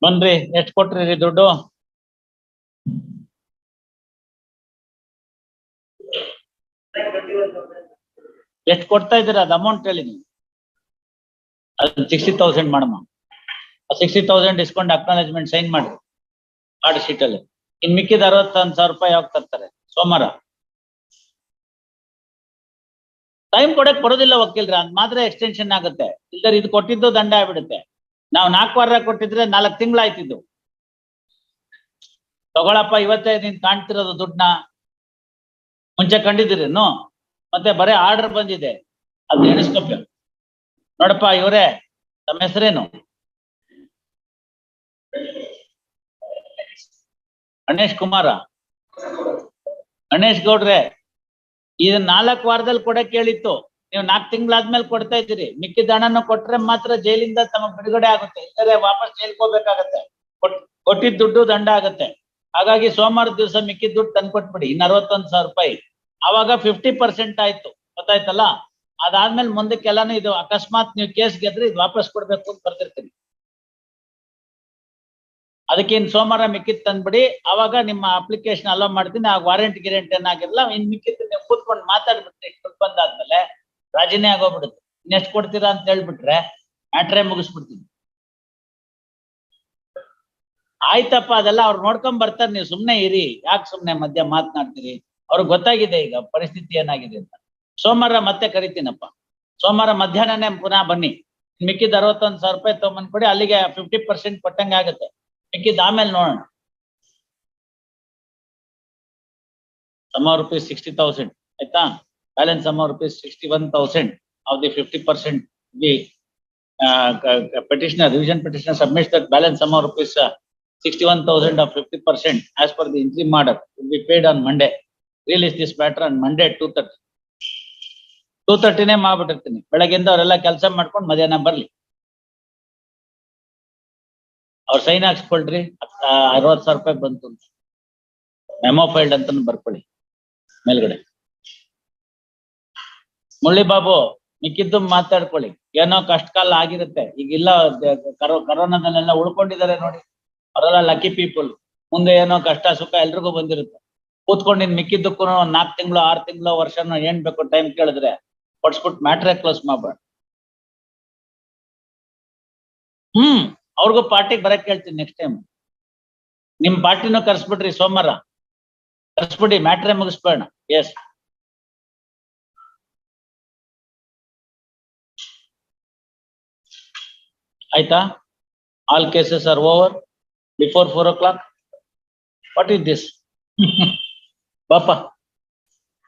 ಬನ್ರಿ, ಎಷ್ಟ್ ಕೊಟ್ರಿ ದುಡ್ಡು? ಎಷ್ಟು ಕೊಡ್ತಾ ಇದ್ದೀರಾ? ಅದು ಅಮೌಂಟ್ ಹೇಳಿ ನೀವು. ಅದು 60,000 ಮಾಡಮ್ಮ. 60,000 ಡಿಸ್ಕೌಂಟ್ ಅಕ್ನಾಲೇಜ್ಮೆಂಟ್ ಸೈನ್ ಮಾಡಿ ಕಾರ್ಡ್ ಶೀಟ್ ಅಲ್ಲಿ. ಇನ್ ಮಿಕ್ಕಿದ 61,000 ರೂಪಾಯಿ ಯಾವಾಗ ತರ್ತಾರೆ? ಸೋಮವಾರ. ಟೈಮ್ ಕೊಡಕ್ ಬರೋದಿಲ್ಲ ವಕೀಲ್ರ, ಅದ್ ಮಾತ್ರ ಎಕ್ಸ್ಟೆನ್ಷನ್ ಆಗುತ್ತೆ. ಇಲ್ದರೆ ಇದು ಕೊಟ್ಟಿದ್ದು ದಂಡ ಆಗ್ಬಿಡುತ್ತೆ. ನಾವು 4 ವಾರ ಕೊಟ್ಟಿದ್ರೆ 4 ತಿಂಗಳಾಯ್ತಿದ್ದು. ತಗೊಳಪ್ಪ, ಇವತ್ತೇ ನೀನ್ ಕಾಣ್ತಿರೋದು ದುಡ್ಡನ್ನ. ಮುಂಚೆ ಕಂಡಿದ್ದೀರೇನು? ಮತ್ತೆ ಬರೀ ಆರ್ಡರ್ ಬಂದಿದೆ, ಅದು ಎಣಿಸ್ಕೋಬೇಕು. ನೋಡಪ್ಪ ಇವರೇ, ತಮ್ಮ ಹೆಸರೇನು? ಗಣೇಶ್ ಕುಮಾರ. ಗಣೇಶ್ ಗೌಡ್ರೆ, ಇದು 4 ವಾರದಲ್ಲಿ ಕೊಡಕ್ ಹೇಳಿತ್ತು. ನೀವು 4 ತಿಂಗಳಾದ್ಮೇಲೆ ಕೊಡ್ತಾ ಇದ್ದೀರಿ. ಮಿಕ್ಕಿದ ಹಣನ ಕೊಟ್ರೆ ಮಾತ್ರ ಜೈಲಿಂದ ತಮ್ಮ ಬಿಡುಗಡೆ ಆಗುತ್ತೆ, ಇಲ್ಲದ್ರೆ ವಾಪಸ್ ಜೈಲ್ಗೆ ಹೋಗ್ಬೇಕಾಗತ್ತೆ. ಕೊಟ್ಟಿದ್ದ ದುಡ್ಡು ದಂಡ ಆಗುತ್ತೆ. ಹಾಗಾಗಿ ಸೋಮವಾರ ದಿವಸ ಮಿಕ್ಕಿದ ದುಡ್ಡು ತಂದ್ಕೊಟ್ಬಿಡಿ, ಇನ್ನು 61,000 ರೂಪಾಯಿ. ಆವಾಗ 50% ಆಯ್ತು, ಗೊತ್ತಾಯ್ತಲ್ಲ? ಅದಾದ್ಮೇಲೆ ಮುಂದಕ್ಕೆಲ್ಲಾನು ಇದು ಅಕಸ್ಮಾತ್ ನೀವು ಕೇಸ್ ಗೆದ್ರೆ ಇದು ವಾಪಸ್ ಕೊಡ್ಬೇಕು ಅಂತ ಬರ್ತಿರ್ತೀನಿ. ಅದಕ್ಕೆ ಇನ್ ಸೋಮವಾರ ಮಿಕ್ಕಿದ್ ತಂದ್ಬಿಡಿ. ಅವಾಗ ನಿಮ್ಮ ಅಪ್ಲಿಕೇಶನ್ ಅಲೋ ಮಾಡ್ತೀನಿ. ಆ ವಾರಂಟ್ ಗಿರೆಂಟ್ ಏನಾಗಿರಲ್ಲ, ಇನ್ ಮಿಕ್ಕಿದ್ ನೀವು ಕೂತ್ಕೊಂಡು ಮಾತಾಡ್ಬಿಟ್ರೆ ದುಡ್ಡು ಬಂದಾದ್ಮೇಲೆ ರಾಜಿನೇ ಆಗೋಗ್ಬಿಡುತ್ತೆ. ಇನ್ನೆಷ್ಟು ಕೊಡ್ತೀರಾ ಅಂತ ಹೇಳ್ಬಿಟ್ರೆ ಮ್ಯಾಟ್ರೇ ಮುಗಿಸ್ಬಿಡ್ತೀನಿ. ಆಯ್ತಪ್ಪ, ಅದೆಲ್ಲ ಅವ್ರು ನೋಡ್ಕೊಂಡ್ ಬರ್ತಾರೆ, ನೀವು ಸುಮ್ನೆ ಇರಿ. ಯಾಕೆ ಸುಮ್ನೆ ಮಧ್ಯ ಮಾತನಾಡ್ತೀರಿ? ಅವ್ರಿಗೆ ಗೊತ್ತಾಗಿದೆ ಈಗ ಪರಿಸ್ಥಿತಿ ಏನಾಗಿದೆ ಅಂತ. ಸೋಮವಾರ ಮತ್ತೆ ಕರಿತೀನಪ್ಪ. ಸೋಮವಾರ ಮಧ್ಯಾಹ್ನನೇ ಪುನಃ ಬನ್ನಿ. ಮಿಕ್ಕಿದ 61,000 ರೂಪಾಯಿ ತಗೊಂಡ್ ಕೊಡಿ, ಅಲ್ಲಿಗೆ 50% ಕೊಟ್ಟಂಗೆ ಆಗುತ್ತೆ. ಮಿಕ್ಕಿದ ಆಮೇಲೆ ನೋಡೋಣ. ಸಮ್ ಆಫ್ rupees 60,000 ಆಯ್ತಾ? Balance sum of rupees 61,000 of the 50%. The petitioner, revision petitioner submits that balance sum of rupees 61,000 of 50% as per the interim order will be paid on Monday. Release this matter on Monday 2:30. 2:30ನೇ ಮಾಡ್ಬಿಟ್ಟಿರ್ತೀನಿ. ಬೆಳಗ್ಗೆಯಿಂದ ಅವರೆಲ್ಲ ಕೆಲಸ ಮಾಡ್ಕೊಂಡು ಮಧ್ಯಾಹ್ನ ಬರ್ಲಿ. ಅವ್ರ sign ಹಾಕ್ಸ್ಕೊಳ್ರಿ. 60,000 ರೂಪಾಯಿ ಬಂತು ಅಂತ ಮೆಮೋ ಫೈಲ್ಡ್ ಅಂತ ಬರ್ಕೊಳ್ಳಿ ಮೇಲ್ಗಡೆ. ಮುಳ್ಳಿ ಬಾಬು, ಮಿಕ್ಕಿದ್ದು ಮಾತಾಡ್ಕೊಳ್ಳಿ. ಏನೋ ಕಷ್ಟ ಕಾಲ ಆಗಿರುತ್ತೆ. ಈಗಿಲ್ಲ, ಕರೋನಾದಲ್ಲೆಲ್ಲ ಉಳ್ಕೊಂಡಿದ್ದಾರೆ ನೋಡಿ, ಅವರೆಲ್ಲ ಲಕ್ಕಿ ಪೀಪಲ್. ಮುಂದೆ ಏನೋ ಕಷ್ಟ ಸುಖ ಎಲ್ರಿಗೂ ಬಂದಿರುತ್ತೆ. ಕೂತ್ಕೊಂಡು ಮಿಕ್ಕಿದ್ದಕ್ಕೂ 4 ತಿಂಗಳು 6 ತಿಂಗಳು ವರ್ಷನೋ ಏನ್ ಬೇಕು ಟೈಮ್ ಕೇಳಿದ್ರೆ ಕೊಡ್ಸ್ಬಿಟ್ಟು ಮ್ಯಾಟ್ರೇ ಕ್ಲೋಸ್ ಮಾಡ್ಬೇಡ. ಅವ್ರಿಗೂ ಪಾರ್ಟಿಗೆ ಬರಕ್ ಹೇಳ್ತೀನಿ ನೆಕ್ಸ್ಟ್ ಟೈಮ್. ನಿಮ್ ಪಾರ್ಟಿನೂ ಕರ್ಸ್ಬಿಟ್ರಿ ಸೋಮವಾರ, ಕರ್ಸ್ಬಿಡಿ, ಮ್ಯಾಟ್ರೇ ಮುಗಿಸ್ಬೇಡ. ಎಸ್, ಆಯ್ತಾ? All cases are over before 4 o'clock. What is this? ಬಾಪ.